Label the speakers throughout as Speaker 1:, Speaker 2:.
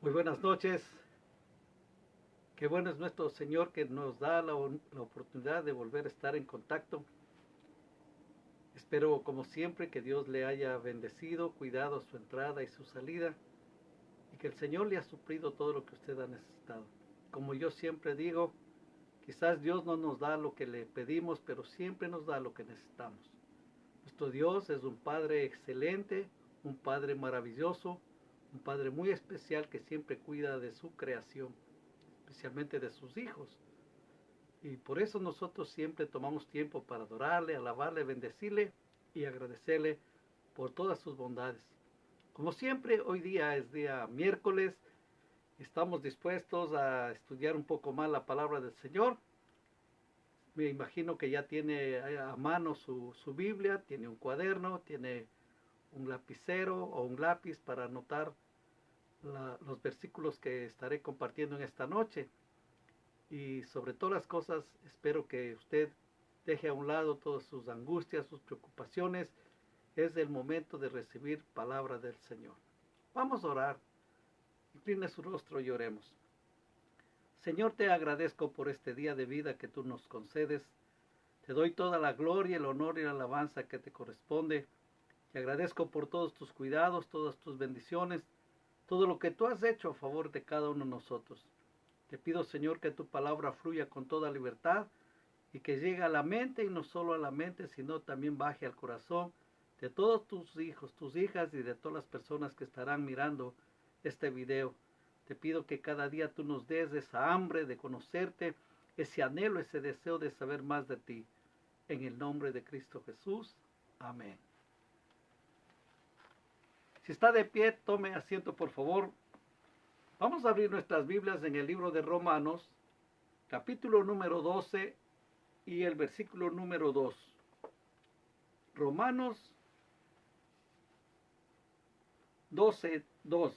Speaker 1: Muy buenas noches. Qué bueno es nuestro Señor que nos da la oportunidad de volver a estar en contacto. Espero, como siempre, que Dios le haya bendecido, cuidado su entrada y su salida, y que el Señor le ha suplido todo lo que usted ha necesitado. Como yo siempre digo, quizás Dios no nos da lo que le pedimos, pero siempre nos da lo que necesitamos. Nuestro Dios es un Padre excelente, un Padre maravilloso, un Padre muy especial que siempre cuida de su creación, especialmente de sus hijos. Y por eso nosotros siempre tomamos tiempo para adorarle, alabarle, bendecirle y agradecerle por todas sus bondades. Como siempre, hoy día es día miércoles, estamos dispuestos a estudiar un poco más la palabra del Señor. Me imagino que ya tiene a mano su Biblia, tiene un cuaderno, tiene un lapicero o un lápiz para anotar los versículos que estaré compartiendo en esta noche. Y sobre todas las cosas, espero que usted deje a un lado todas sus angustias, sus preocupaciones. Es el momento de recibir palabra del Señor. Vamos a orar. Incline su rostro y oremos. Señor, te agradezco por este día de vida que tú nos concedes. Te doy toda la gloria, el honor y la alabanza que te corresponde. Te agradezco por todos tus cuidados, todas tus bendiciones, todo lo que tú has hecho a favor de cada uno de nosotros. Te pido, Señor, que tu palabra fluya con toda libertad y que llegue a la mente, y no solo a la mente, sino también baje al corazón de todos tus hijos, tus hijas y de todas las personas que estarán mirando este video. Te pido que cada día tú nos des esa hambre de conocerte, ese anhelo, ese deseo de saber más de ti. En el nombre de Cristo Jesús. Amén. Si está de pie, tome asiento, por favor. Vamos a abrir nuestras Biblias en el libro de Romanos, capítulo número 12 y el versículo número 2. Romanos 12:2.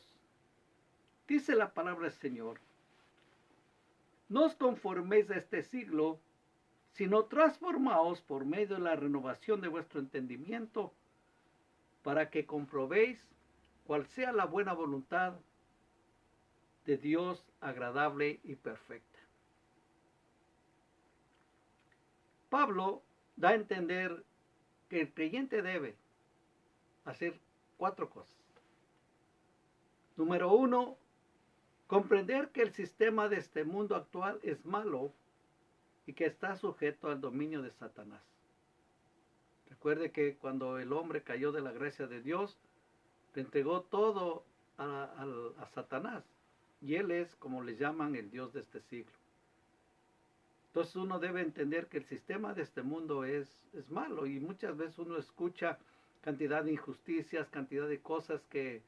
Speaker 1: Dice la palabra del Señor: no os conforméis a este siglo, sino transformaos por medio de la renovación de vuestro entendimiento, para que comprobéis cuál sea la buena voluntad de Dios, agradable y perfecta. Pablo da a entender que el creyente debe hacer 4 cosas. Número 1, comprender que el sistema de este mundo actual es malo y que está sujeto al dominio de Satanás. Recuerde que cuando el hombre cayó de la gracia de Dios, le entregó todo a Satanás, y él es, como le llaman, el Dios de este siglo. Entonces uno debe entender que el sistema de este mundo es malo, y muchas veces uno escucha cantidad de injusticias, cantidad de cosas que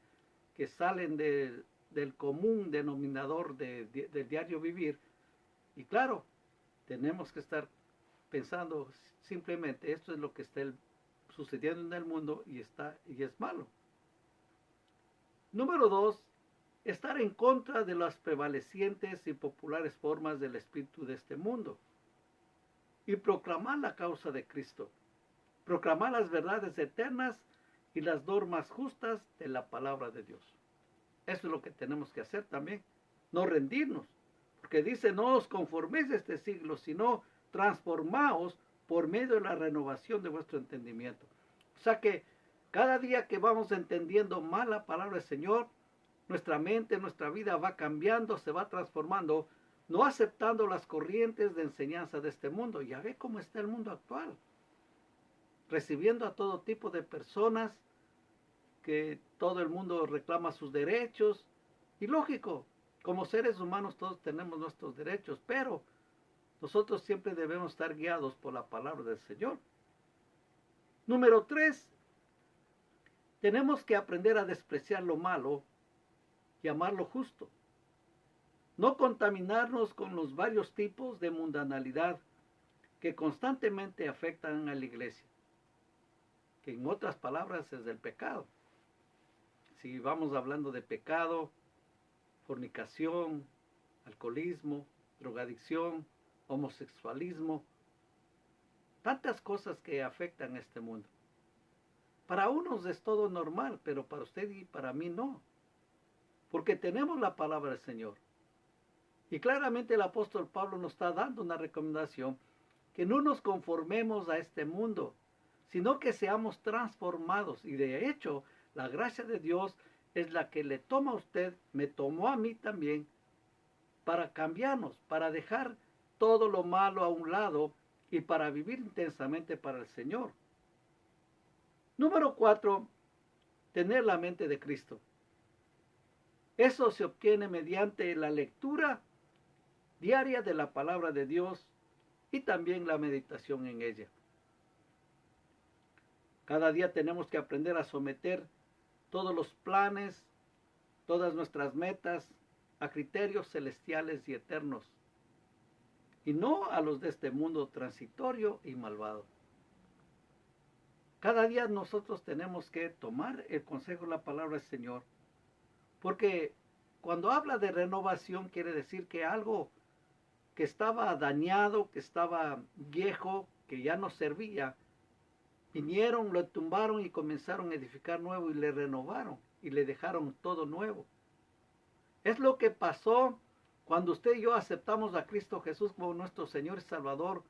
Speaker 1: salen del común denominador del diario vivir. Y claro, tenemos que estar pensando simplemente esto es lo que está sucediendo en el mundo, y es malo. Número 2, estar en contra de las prevalecientes y populares formas del espíritu de este mundo y proclamar la causa de Cristo, proclamar las verdades eternas y las normas justas de la palabra de Dios. Eso es lo que tenemos que hacer también, no rendirnos, porque dice: no os conforméis a este siglo, sino transformaos por medio de la renovación de vuestro entendimiento. O sea que cada día que vamos entendiendo más la palabra del Señor, nuestra mente, nuestra vida va cambiando, se va transformando, no aceptando las corrientes de enseñanza de este mundo. Ya ve cómo está el mundo actual, recibiendo a todo tipo de personas, que todo el mundo reclama sus derechos. Y lógico, como seres humanos todos tenemos nuestros derechos, pero nosotros siempre debemos estar guiados por la palabra del Señor. Número 3, tenemos que aprender a despreciar lo malo y amar lo justo. No contaminarnos con los varios tipos de mundanalidad que constantemente afectan a la iglesia, que en otras palabras es el pecado. Si vamos hablando de pecado, fornicación, alcoholismo, drogadicción, homosexualismo, tantas cosas que afectan a este mundo. Para unos es todo normal, pero para usted y para mí no. porque tenemos la palabra del Señor. Y claramente el apóstol Pablo nos está dando una recomendación, que no nos conformemos a este mundo, sino que seamos transformados. Y de hecho, la gracia de Dios es la que le toma a usted, me tomó a mí también, para cambiarnos, para dejar todo lo malo a un lado y para vivir intensamente para el Señor. Número 4, tener la mente de Cristo. Eso se obtiene mediante la lectura diaria de la palabra de Dios y también la meditación en ella. Cada día tenemos que aprender a someter todos los planes, todas nuestras metas a criterios celestiales y eternos, y no a los de este mundo transitorio y malvado. Cada día nosotros tenemos que tomar el consejo de la palabra del Señor, porque cuando habla de renovación quiere decir que algo que estaba dañado, que estaba viejo, que ya no servía, vinieron, lo tumbaron y comenzaron a edificar nuevo y le renovaron y le dejaron todo nuevo. Es lo que pasó cuando usted y yo aceptamos a Cristo Jesús como nuestro Señor y Salvador.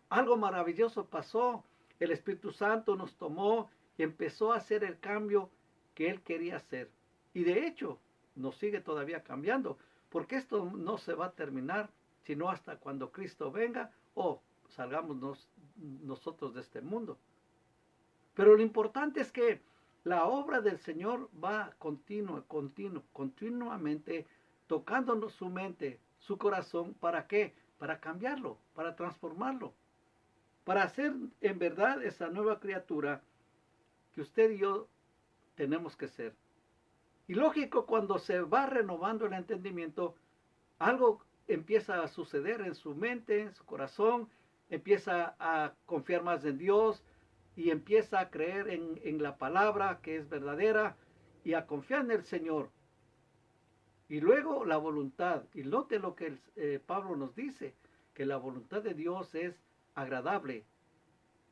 Speaker 1: Algo maravilloso pasó. El Espíritu Santo nos tomó y empezó a hacer el cambio que Él quería hacer. Y de hecho, nos sigue todavía cambiando, porque esto no se va a terminar, sino hasta cuando Cristo venga o salgamos nosotros de este mundo. Pero lo importante es que la obra del Señor va continuamente tocándonos su mente, su corazón. ¿Para qué? Para cambiarlo, para transformarlo, para hacer en verdad esa nueva criatura que usted y yo tenemos que ser. Y lógico, cuando se va renovando el entendimiento, algo empieza a suceder en su mente, en su corazón, empieza a confiar más en Dios y empieza a creer en la palabra que es verdadera y a confiar en el Señor. Y luego la voluntad, y note lo que Pablo nos dice, que la voluntad de Dios es agradable,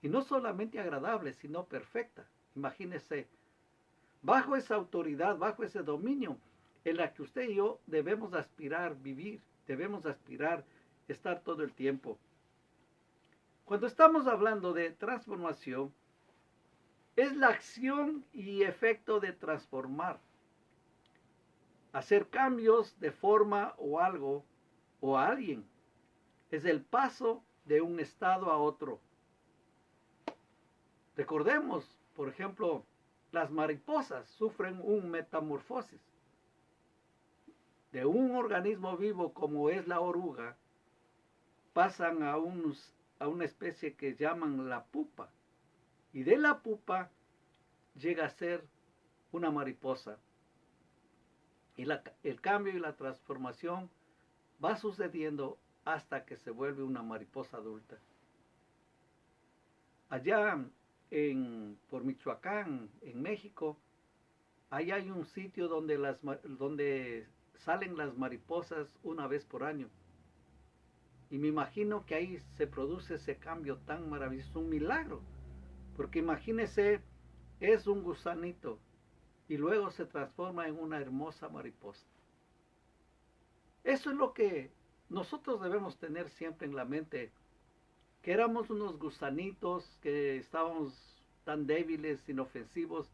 Speaker 1: y no solamente agradable, sino perfecta. Imagínese, bajo esa autoridad, bajo ese dominio, en la que usted y yo debemos aspirar vivir, debemos aspirar estar todo el tiempo. Cuando estamos hablando de transformación, es la acción y efecto de transformar. Hacer cambios de forma o algo o a alguien. Es el paso de un estado a otro. Recordemos, por ejemplo, las mariposas sufren un metamorfosis. De un organismo vivo como es la oruga, pasan a una especie que llaman la pupa. Y de la pupa llega a ser una mariposa. Y el cambio y la transformación va sucediendo hasta que se vuelve una mariposa adulta. Allá por Michoacán, en México, allá hay un sitio donde salen las mariposas una vez por año. Y me imagino que ahí se produce ese cambio tan maravilloso, un milagro. Porque imagínese, es un gusanito y luego se transforma en una hermosa mariposa. Eso es lo que nosotros debemos tener siempre en la mente, que éramos unos gusanitos, que estábamos tan débiles, inofensivos,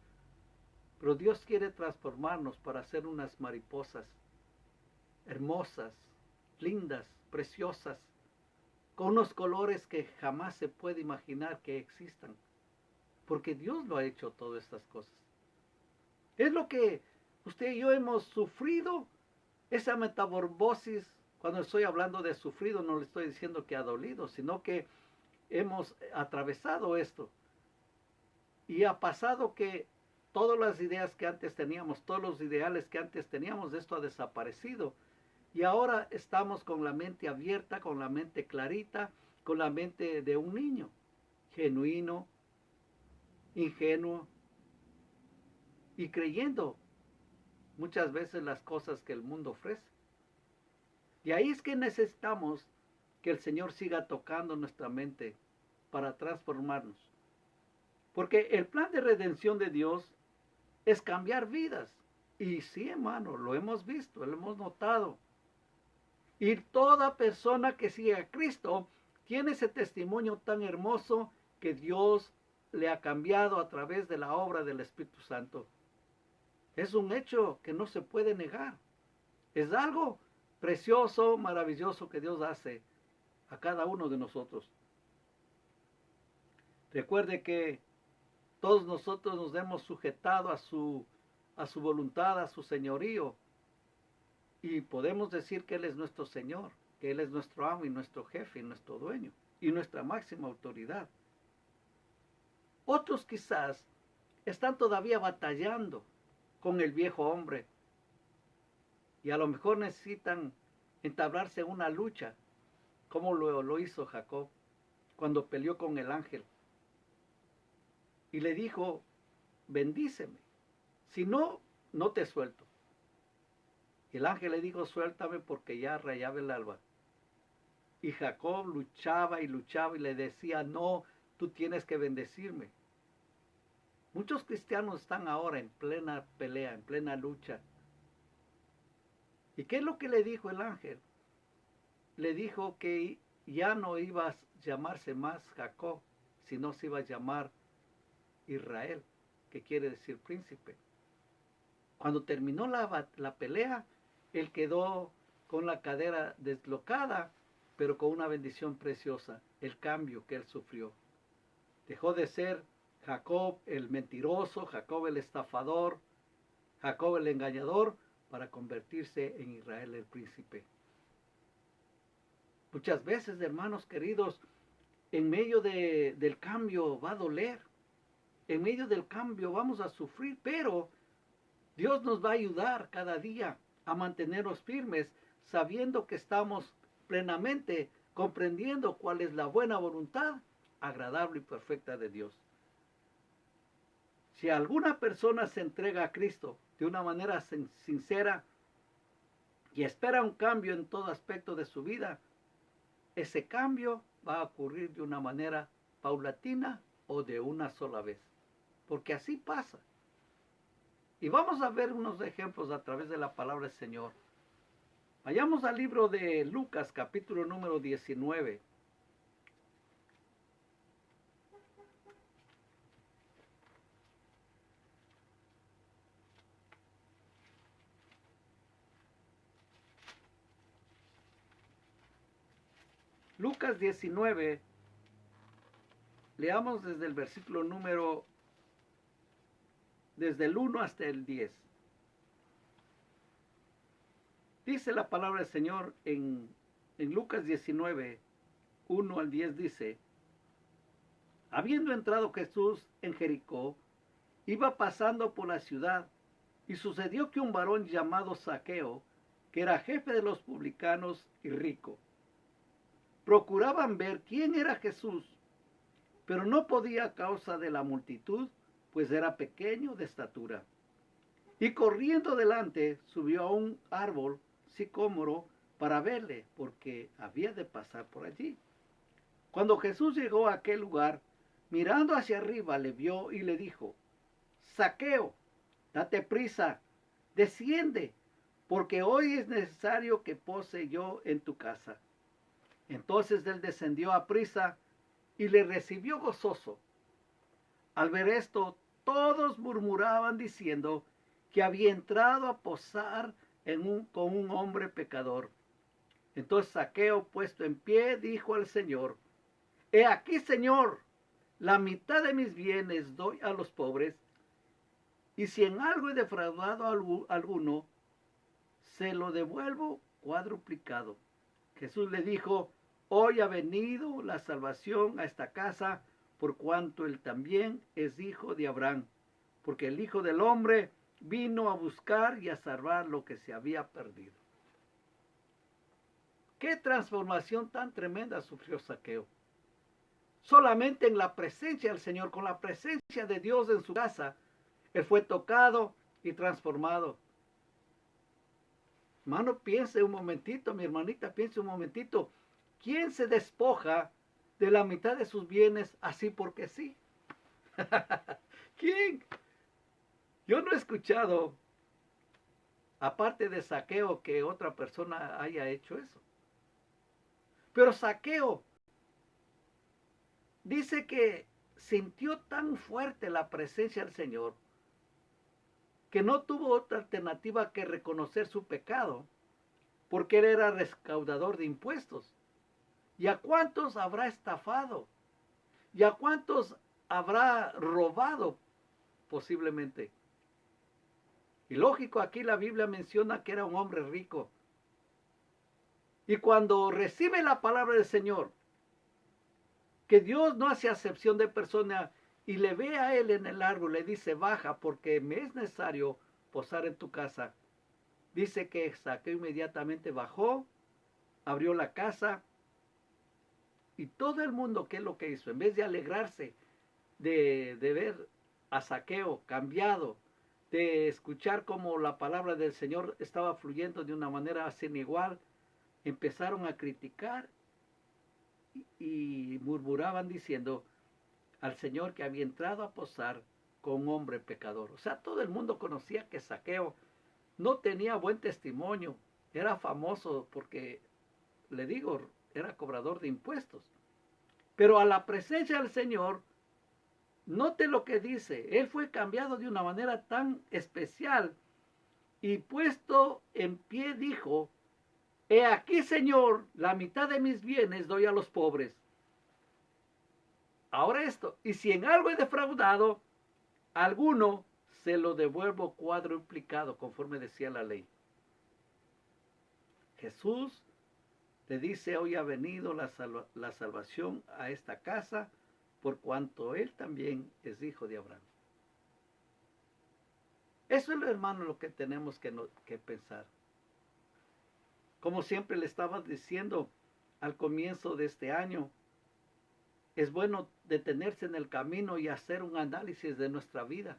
Speaker 1: pero Dios quiere transformarnos para ser unas mariposas hermosas, lindas, preciosas, con unos colores que jamás se puede imaginar que existan, porque Dios lo ha hecho todas estas cosas. Es lo que usted y yo hemos sufrido, esa metamorfosis. Cuando estoy hablando de sufrido, no le estoy diciendo que ha dolido, sino que hemos atravesado esto. Y ha pasado que todas las ideas que antes teníamos, todos los ideales que antes teníamos, esto ha desaparecido. Y ahora estamos con la mente abierta, con la mente clarita, con la mente de un niño, genuino, ingenuo, y creyendo muchas veces las cosas que el mundo ofrece. Y ahí es que necesitamos que el Señor siga tocando nuestra mente para transformarnos. Porque el plan de redención de Dios es cambiar vidas. Y sí, hermano, lo hemos visto, lo hemos notado. Y toda persona que sigue a Cristo tiene ese testimonio tan hermoso que Dios le ha cambiado a través de la obra del Espíritu Santo. Es un hecho que no se puede negar. Es algo precioso, maravilloso que Dios hace a cada uno de nosotros. Recuerde que todos nosotros nos hemos sujetado a su voluntad, a su señorío. Y podemos decir que Él es nuestro Señor, que Él es nuestro amo y nuestro jefe y nuestro dueño y nuestra máxima autoridad. Otros quizás están todavía batallando con el viejo hombre y a lo mejor necesitan entablarse una lucha, como lo hizo Jacob cuando peleó con el ángel. Y le dijo, bendíceme, si no, no te suelto. Y el ángel le dijo, suéltame porque ya rayaba el alba. Y Jacob luchaba y le decía, no, tú tienes que bendecirme. Muchos cristianos están ahora en plena pelea, en plena lucha. ¿Y qué es lo que le dijo el ángel? Le dijo que ya no iba a llamarse más Jacob, sino se iba a llamar Israel, que quiere decir príncipe. Cuando terminó la pelea, él quedó con la cadera deslocada, pero con una bendición preciosa, el cambio que él sufrió. Dejó de ser Jacob el mentiroso, Jacob el estafador, Jacob el engañador, para convertirse en Israel el príncipe. Muchas veces, hermanos queridos, en medio del cambio va a doler, en medio del cambio vamos a sufrir, pero Dios nos va a ayudar cada día a mantenernos firmes, sabiendo que estamos plenamente comprendiendo cuál es la buena voluntad, agradable y perfecta de Dios. Si alguna persona se entrega a Cristo de una manera sincera y espera un cambio en todo aspecto de su vida, ese cambio va a ocurrir de una manera paulatina o de una sola vez, porque así pasa. Y vamos a ver unos ejemplos a través de la palabra del Señor. Vayamos al libro de Lucas, capítulo número 19. Lucas 19, leamos desde el versículo número, desde el 1 hasta el 10. Dice la palabra del Señor en Lucas 19, 1 al 10, dice, habiendo entrado Jesús en Jericó, iba pasando por la ciudad, y sucedió que un varón llamado Zaqueo, que era jefe de los publicanos y rico, procuraban ver quién era Jesús, pero no podía a causa de la multitud, pues era pequeño de estatura. Y corriendo delante, subió a un árbol sicómoro para verle, porque había de pasar por allí. Cuando Jesús llegó a aquel lugar, mirando hacia arriba, le vio y le dijo, Zaqueo, date prisa, desciende, porque hoy es necesario que pose yo en tu casa. Entonces él descendió a prisa y le recibió gozoso. Al ver esto, todos murmuraban diciendo que había entrado a posar con un hombre pecador. Entonces Zaqueo, puesto en pie, dijo al Señor, he aquí, Señor, la mitad de mis bienes doy a los pobres, y si en algo he defraudado a alguno, se lo devuelvo cuadruplicado. Jesús le dijo, hoy ha venido la salvación a esta casa, por cuanto él también es hijo de Abraham, porque el Hijo del Hombre vino a buscar y a salvar lo que se había perdido. ¿Qué transformación tan tremenda sufrió Zaqueo? Solamente en la presencia del Señor, con la presencia de Dios en su casa, él fue tocado y transformado. Hermano, piense un momentito, mi hermanita, piense un momentito. ¿Quién se despoja de la mitad de sus bienes así porque sí? ¿Quién? Yo no he escuchado aparte de Zaqueo, que otra persona haya hecho eso. Pero Zaqueo dice que sintió tan fuerte la presencia del Señor que no tuvo otra alternativa que reconocer su pecado, porque él era recaudador de impuestos. ¿Y a cuántos habrá estafado? ¿Y a cuántos habrá robado posiblemente? Y lógico, aquí la Biblia menciona que era un hombre rico. Y cuando recibe la palabra del Señor, que Dios no hace acepción de persona y le ve a él en el árbol, le dice, baja porque me es necesario posar en tu casa. Dice que Zaqueo inmediatamente bajó, abrió la casa y todo el mundo, ¿qué es lo que hizo? En vez de alegrarse de ver a Zaqueo cambiado, de escuchar cómo la palabra del Señor estaba fluyendo de una manera sin igual, empezaron a criticar y murmuraban diciendo al Señor que había entrado a posar con un hombre pecador. O sea, todo el mundo conocía que Zaqueo no tenía buen testimonio, era famoso porque, le digo, era cobrador de impuestos. Pero a la presencia del Señor, note lo que dice, él fue cambiado de una manera tan especial y puesto en pie dijo, he aquí, Señor, la mitad de mis bienes doy a los pobres. Ahora esto, y si en algo he defraudado, alguno se lo devuelvo cuadruplicado, conforme decía la ley. Jesús le dice, hoy ha venido la salvación a esta casa, por cuanto él también es hijo de Abraham. Eso es, hermano, lo que tenemos que pensar. Como siempre le estaba diciendo al comienzo de este año, es bueno detenerse en el camino y hacer un análisis de nuestra vida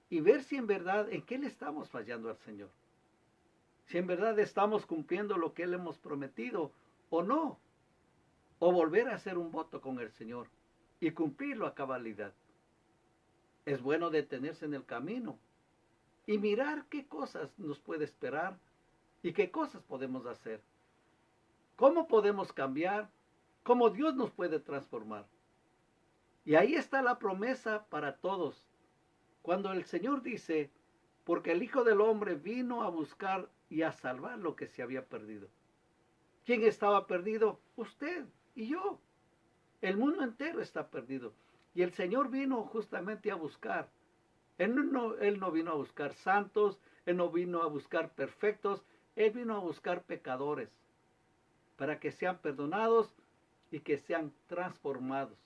Speaker 1: y ver si en verdad en qué le estamos fallando al Señor. Si en verdad estamos cumpliendo lo que Él hemos prometido o no. O volver a hacer un voto con el Señor y cumplirlo a cabalidad. Es bueno detenerse en el camino y mirar qué cosas nos puede esperar y qué cosas podemos hacer. Cómo podemos cambiar, cómo Dios nos puede transformar. Y ahí está la promesa para todos. Cuando el Señor dice, porque el Hijo del Hombre vino a buscar y a salvar lo que se había perdido. ¿Quién estaba perdido? Usted y yo. El mundo entero está perdido. Y el Señor vino justamente a buscar. Él no vino a buscar santos, Él no vino a buscar perfectos, Él vino a buscar pecadores para que sean perdonados y que sean transformados.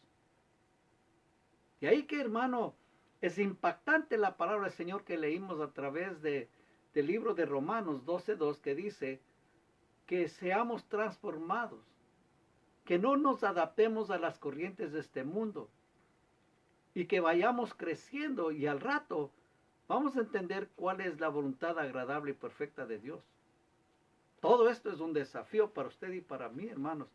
Speaker 1: Y ahí que, hermano, es impactante la palabra del Señor que leímos a través del libro de Romanos 12:2, que dice que seamos transformados, que no nos adaptemos a las corrientes de este mundo y que vayamos creciendo y al rato vamos a entender cuál es la voluntad agradable y perfecta de Dios. Todo esto es un desafío para usted y para mí, hermanos.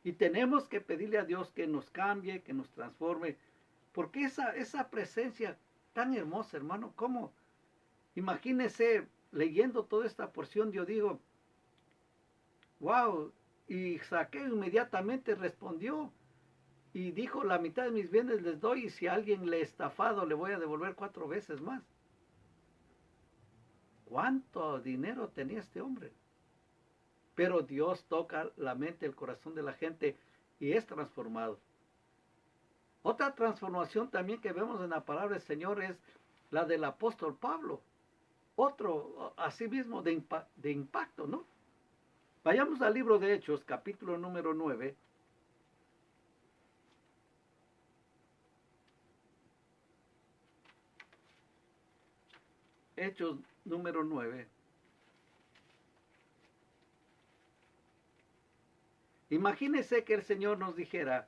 Speaker 1: Y tenemos que pedirle a Dios que nos cambie, que nos transforme, porque esa presencia tan hermosa, hermano, ¿cómo? Imagínese leyendo toda esta porción, yo digo, wow, y Zaqueo inmediatamente respondió y dijo, la mitad de mis bienes les doy y si a alguien le he estafado le voy a devolver 4 veces más. ¿Cuánto dinero tenía este hombre? Pero Dios toca la mente, el corazón de la gente y es transformado. Otra transformación también que vemos en la palabra del Señor es la del apóstol Pablo. Otro, asimismo, de impacto, ¿no? Vayamos al libro de Hechos, capítulo número 9. Hechos número 9. Imagínese que el Señor nos dijera,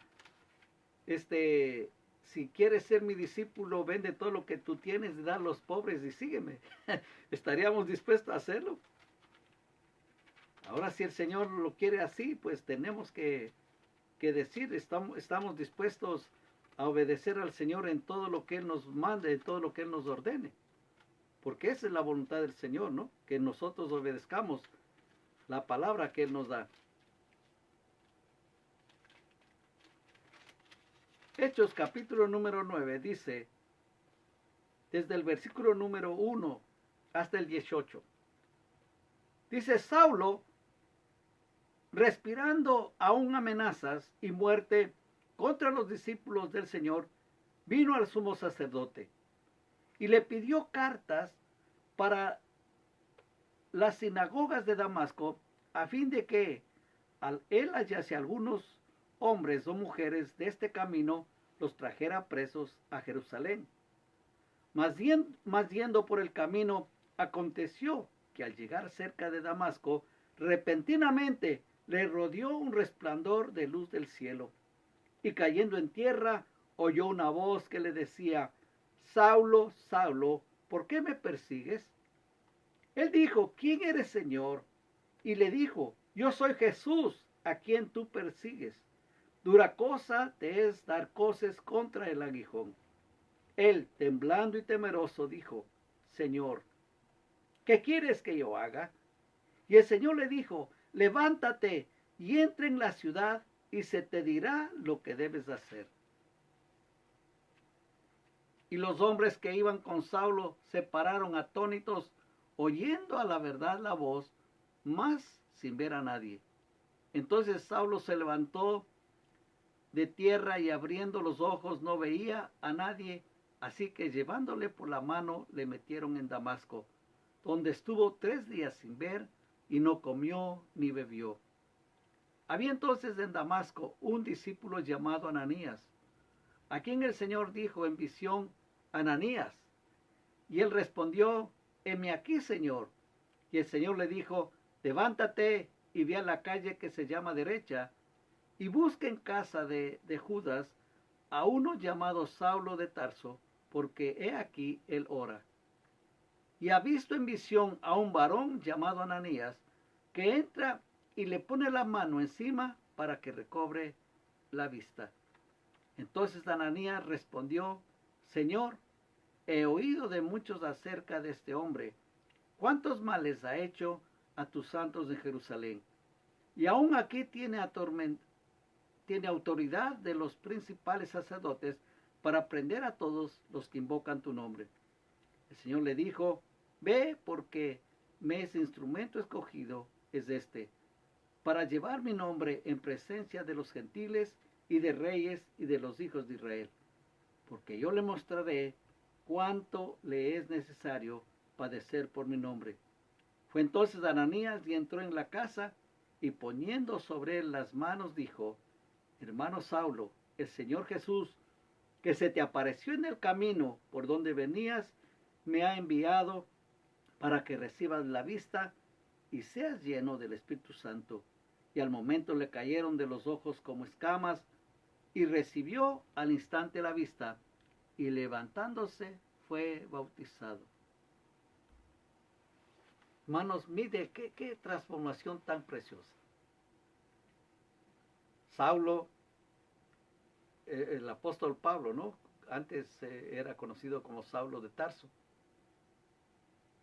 Speaker 1: si quieres ser mi discípulo, vende todo lo que tú tienes, da a los pobres y sígueme. ¿Estaríamos dispuestos a hacerlo? Ahora, si el Señor lo quiere así, pues tenemos que decir, estamos dispuestos a obedecer al Señor en todo lo que Él nos mande, en todo lo que Él nos ordene. porque esa es la voluntad del Señor, ¿no? Que nosotros obedezcamos la palabra que Él nos da. Hechos capítulo número 9 dice, desde el versículo número 1 hasta el 18. Dice, Saulo, respirando aún amenazas y muerte contra los discípulos del Señor, vino al sumo sacerdote y le pidió cartas para las sinagogas de Damasco, a fin de que él hallase algunos hombres o mujeres de este camino, los trajera presos a Jerusalén. Mas yendo por el camino, aconteció que al llegar cerca de Damasco, repentinamente le rodeó un resplandor de luz del cielo, y cayendo en tierra, oyó una voz que le decía, Saulo, Saulo, ¿por qué me persigues? Él dijo, ¿quién eres, Señor? Y le dijo, yo soy Jesús, a quien tú persigues. Dura cosa te es dar coces contra el aguijón. Él, temblando y temeroso, dijo, Señor, ¿qué quieres que yo haga? Y el Señor le dijo, levántate y entra en la ciudad y se te dirá lo que debes hacer. Y los hombres que iban con Saulo se pararon atónitos, oyendo a la verdad la voz, mas sin ver a nadie. Entonces Saulo se levantó de tierra y abriendo los ojos no veía a nadie, así que llevándole por la mano le metieron en Damasco, donde estuvo 3 días sin ver y no comió ni bebió. Había entonces en Damasco un discípulo llamado Ananías, a quien el Señor dijo en visión, Ananías. Y él respondió, heme aquí, Señor. Y el Señor le dijo, levántate y ve a la calle que se llama Derecha, y busca en casa de Judas a uno llamado Saulo de Tarso, porque he aquí él ora. Y ha visto en visión a un varón llamado Ananías, que entra y le pone la mano encima para que recobre la vista. Entonces Ananías respondió, Señor, he oído de muchos acerca de este hombre, cuántos males ha hecho a tus santos de Jerusalén. Y aún aquí tiene autoridad de los principales sacerdotes para prender a todos los que invocan tu nombre. El Señor le dijo, ve porque me es instrumento escogido, es este, para llevar mi nombre en presencia de los gentiles y de reyes y de los hijos de Israel, porque yo le mostraré cuánto le es necesario padecer por mi nombre. Fue entonces Ananías y entró en la casa y poniendo sobre él las manos dijo, hermano Saulo, el Señor Jesús, que se te apareció en el camino por donde venías, me ha enviado para que recibas la vista y seas lleno del Espíritu Santo. Y al momento le cayeron de los ojos como escamas, y recibió al instante la vista, y levantándose fue bautizado. Hermanos, mire qué transformación tan preciosa. Saulo, el apóstol Pablo, ¿no? Antes era conocido como Saulo de Tarso.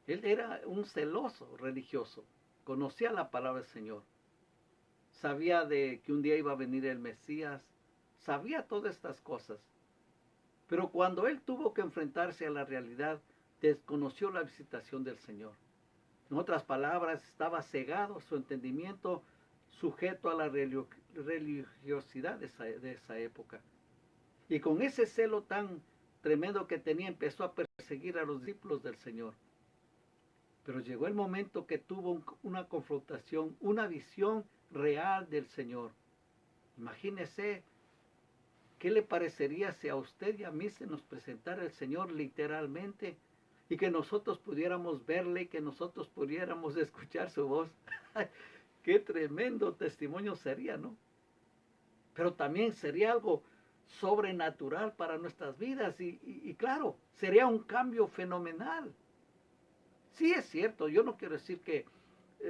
Speaker 1: Él era un celoso religioso, conocía la palabra del Señor, sabía de que un día iba a venir el Mesías, sabía todas estas cosas. Pero cuando él tuvo que enfrentarse a la realidad, desconoció la visitación del Señor. En otras palabras, estaba cegado su entendimiento, sujeto a la religiosidad de esa época. Y con ese celo tan tremendo que tenía, empezó a perseguir a los discípulos del Señor. Pero llegó el momento que tuvo una confrontación, una visión real del Señor. Imagínese, ¿qué le parecería si a usted y a mí se nos presentara el Señor literalmente y que nosotros pudiéramos verle y que nosotros pudiéramos escuchar su voz? Qué tremendo testimonio sería, ¿no? Pero también sería algo sobrenatural para nuestras vidas y claro, sería un cambio fenomenal. Sí, es cierto, yo no quiero decir que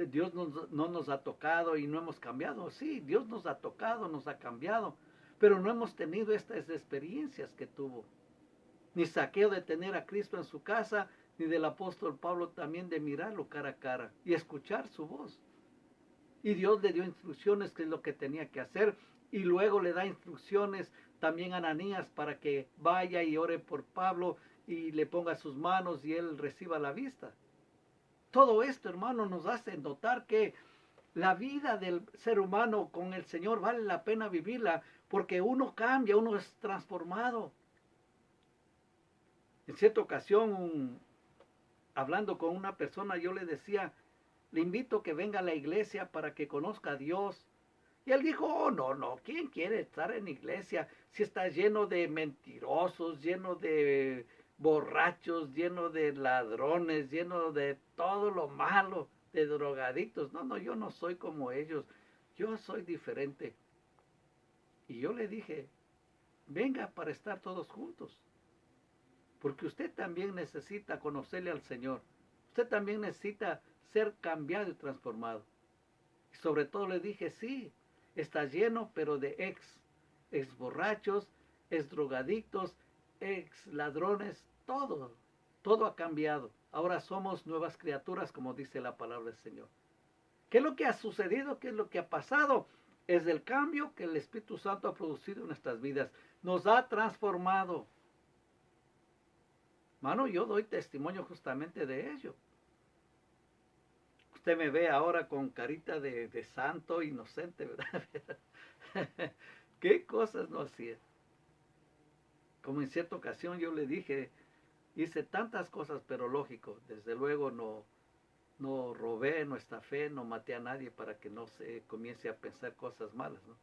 Speaker 1: Dios no nos ha tocado y no hemos cambiado. Sí, Dios nos ha tocado, nos ha cambiado, pero no hemos tenido estas experiencias que tuvo. Ni Zaqueo de tener a Cristo en su casa, ni del apóstol Pablo también de mirarlo cara a cara y escuchar su voz. Y Dios le dio instrucciones que es lo que tenía que hacer, y luego le da instrucciones también a Ananías para que vaya y ore por Pablo y le ponga sus manos y él reciba la vista. Todo esto, hermano, nos hace notar que la vida del ser humano con el Señor vale la pena vivirla, porque uno cambia, uno es transformado. En cierta ocasión, hablando con una persona, yo le decía, le invito a que venga a la iglesia para que conozca a Dios. Y él dijo, oh, no, ¿quién quiere estar en iglesia si está lleno de mentirosos, lleno de borrachos, lleno de ladrones, lleno de todo lo malo, de drogadictos? No, yo no soy como ellos, yo soy diferente. Y yo le dije, venga para estar todos juntos, porque usted también necesita conocerle al Señor, usted también necesita ser cambiado y transformado. Y sobre todo le dije, sí, está lleno, pero de ex borrachos, ex drogadictos, ex ladrones, todo ha cambiado. Ahora somos nuevas criaturas, como dice la palabra del Señor. ¿Qué es lo que ha sucedido? ¿Qué es lo que ha pasado? Es el cambio que el Espíritu Santo ha producido en nuestras vidas. Nos ha transformado. Mano, yo doy testimonio justamente de ello. Usted me ve ahora con carita de santo, inocente, ¿verdad? ¿Qué cosas no hacía? Como en cierta ocasión yo le dije, hice tantas cosas, pero lógico, desde luego no robé, no estafé, no maté a nadie para que no se comience a pensar cosas malas, ¿no?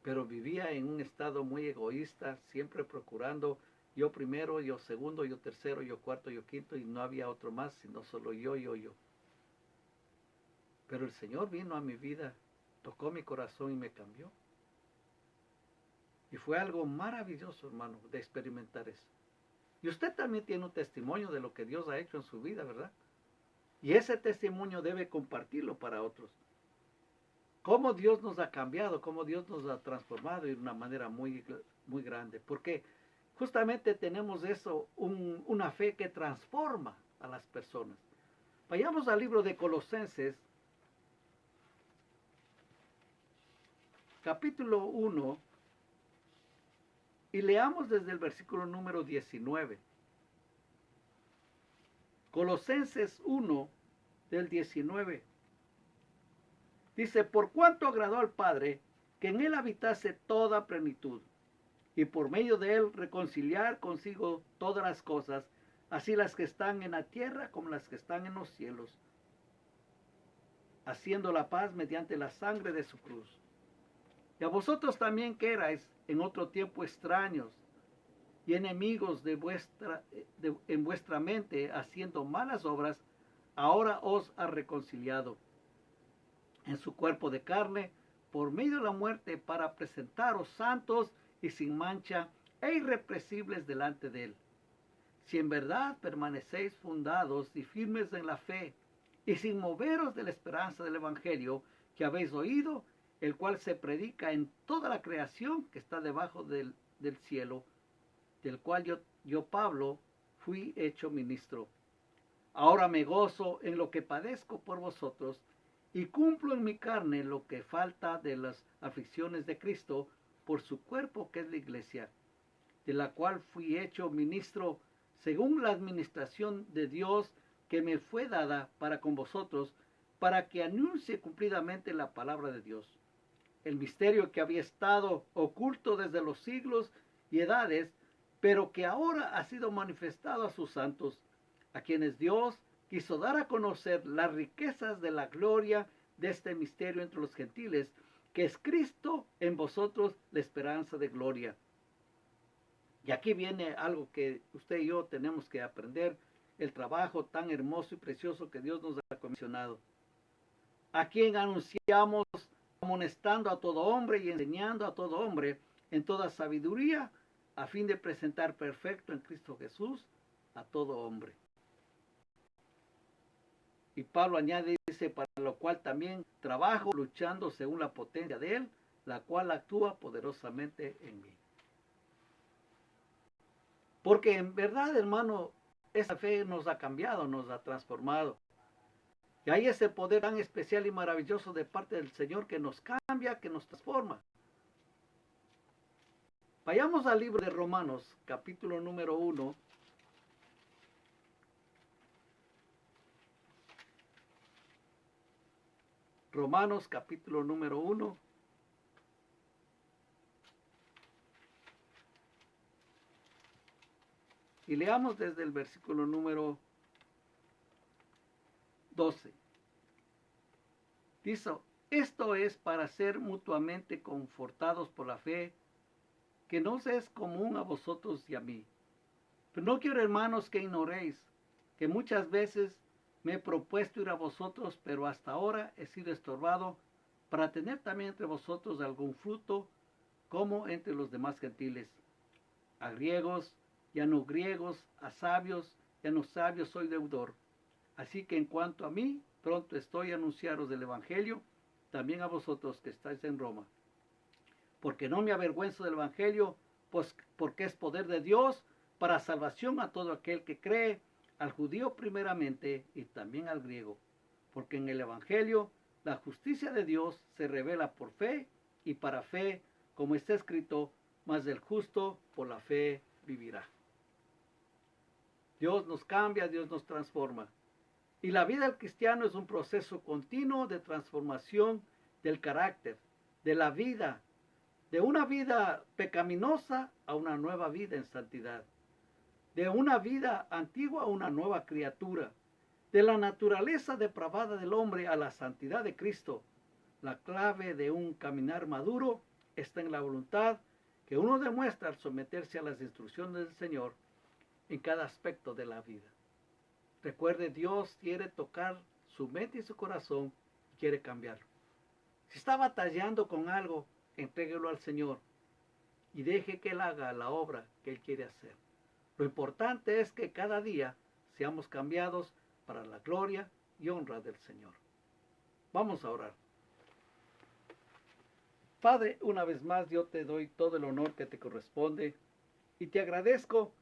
Speaker 1: Pero vivía en un estado muy egoísta, siempre procurando yo primero, yo segundo, yo tercero, yo cuarto, yo quinto, y no había otro más, sino solo yo. Pero el Señor vino a mi vida, tocó mi corazón y me cambió. Y fue algo maravilloso, hermano, de experimentar eso. Y usted también tiene un testimonio de lo que Dios ha hecho en su vida, ¿verdad? Y ese testimonio debe compartirlo para otros. Cómo Dios nos ha cambiado, cómo Dios nos ha transformado de una manera muy, muy grande. Porque justamente tenemos eso, una fe que transforma a las personas. Vayamos al libro de Colosenses, capítulo 1, y leamos desde el versículo número 19. Colosenses 1, del 19. Dice, por cuanto agradó al Padre que en él habitase toda plenitud, y por medio de él reconciliar consigo todas las cosas, así las que están en la tierra como las que están en los cielos, haciendo la paz mediante la sangre de su cruz. Y a vosotros también que erais en otro tiempo extraños y enemigos en vuestra mente, haciendo malas obras, ahora os ha reconciliado en su cuerpo de carne, por medio de la muerte, para presentaros santos y sin mancha e irrepresibles delante de él. Si en verdad permanecéis fundados y firmes en la fe, y sin moveros de la esperanza del Evangelio que habéis oído, el cual se predica en toda la creación que está debajo del cielo, del cual yo Pablo, fui hecho ministro. Ahora me gozo en lo que padezco por vosotros, y cumplo en mi carne lo que falta de las aflicciones de Cristo por su cuerpo, que es la iglesia, de la cual fui hecho ministro según la administración de Dios que me fue dada para con vosotros, para que anuncie cumplidamente la palabra de Dios, el misterio que había estado oculto desde los siglos y edades, pero que ahora ha sido manifestado a sus santos, a quienes Dios quiso dar a conocer las riquezas de la gloria de este misterio entre los gentiles, que es Cristo en vosotros, la esperanza de gloria. Y aquí viene algo que usted y yo tenemos que aprender, el trabajo tan hermoso y precioso que Dios nos ha comisionado. A quien anunciamos, amonestando a todo hombre y enseñando a todo hombre en toda sabiduría, a fin de presentar perfecto en Cristo Jesús a todo hombre. Y Pablo añade, dice, para lo cual también trabajo luchando según la potencia de él, la cual actúa poderosamente en mí. Porque en verdad, hermano, esa fe nos ha cambiado, nos ha transformado. Y hay ese poder tan especial y maravilloso de parte del Señor que nos cambia, que nos transforma. Vayamos al libro de Romanos, capítulo número 1. Romanos, capítulo número 1. Y leamos desde el versículo número 12. Dice, esto es para ser mutuamente confortados por la fe, que nos es común a vosotros y a mí. Pero no quiero, hermanos, que ignoréis que muchas veces me he propuesto ir a vosotros, pero hasta ahora he sido estorbado para tener también entre vosotros algún fruto, como entre los demás gentiles. A griegos, ya no griegos, a sabios, ya no sabios soy deudor. Así que en cuanto a mí, pronto estoy a anunciaros del Evangelio, también a vosotros que estáis en Roma. Porque no me avergüenzo del Evangelio, pues porque es poder de Dios para salvación a todo aquel que cree, al judío primeramente y también al griego. Porque en el Evangelio la justicia de Dios se revela por fe y para fe, como está escrito, mas el justo por la fe vivirá. Dios nos cambia, Dios nos transforma. Y la vida del cristiano es un proceso continuo de transformación del carácter, de la vida, de una vida pecaminosa a una nueva vida en santidad, de una vida antigua a una nueva criatura, de la naturaleza depravada del hombre a la santidad de Cristo. La clave de un caminar maduro está en la voluntad que uno demuestra al someterse a las instrucciones del Señor en cada aspecto de la vida. Recuerde, Dios quiere tocar su mente y su corazón y quiere cambiarlo. Si está batallando con algo, entréguelo al Señor y deje que Él haga la obra que Él quiere hacer. Lo importante es que cada día seamos cambiados para la gloria y honra del Señor. Vamos a orar. Padre, una vez más yo te doy todo el honor que te corresponde y te agradezco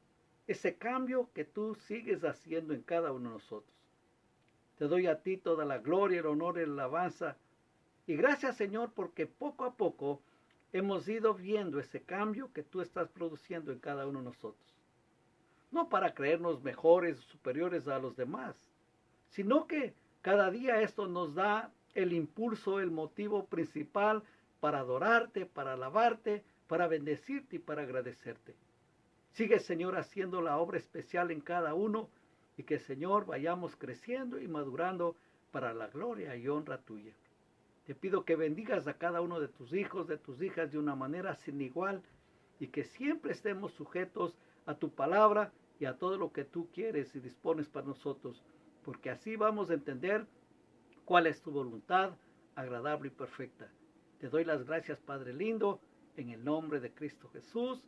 Speaker 1: ese cambio que tú sigues haciendo en cada uno de nosotros. Te doy a ti toda la gloria, el honor y la alabanza. Y gracias, Señor, porque poco a poco hemos ido viendo ese cambio que tú estás produciendo en cada uno de nosotros. No para creernos mejores o superiores a los demás, sino que cada día esto nos da el impulso, el motivo principal para adorarte, para alabarte, para bendecirte y para agradecerte. Sigue, Señor, haciendo la obra especial en cada uno y que, Señor, vayamos creciendo y madurando para la gloria y honra tuya. Te pido que bendigas a cada uno de tus hijos, de tus hijas de una manera sin igual y que siempre estemos sujetos a tu palabra y a todo lo que tú quieres y dispones para nosotros, porque así vamos a entender cuál es tu voluntad agradable y perfecta. Te doy las gracias, Padre lindo, en el nombre de Cristo Jesús.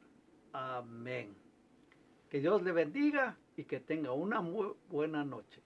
Speaker 1: Amén. Que Dios le bendiga y que tenga una muy buena noche.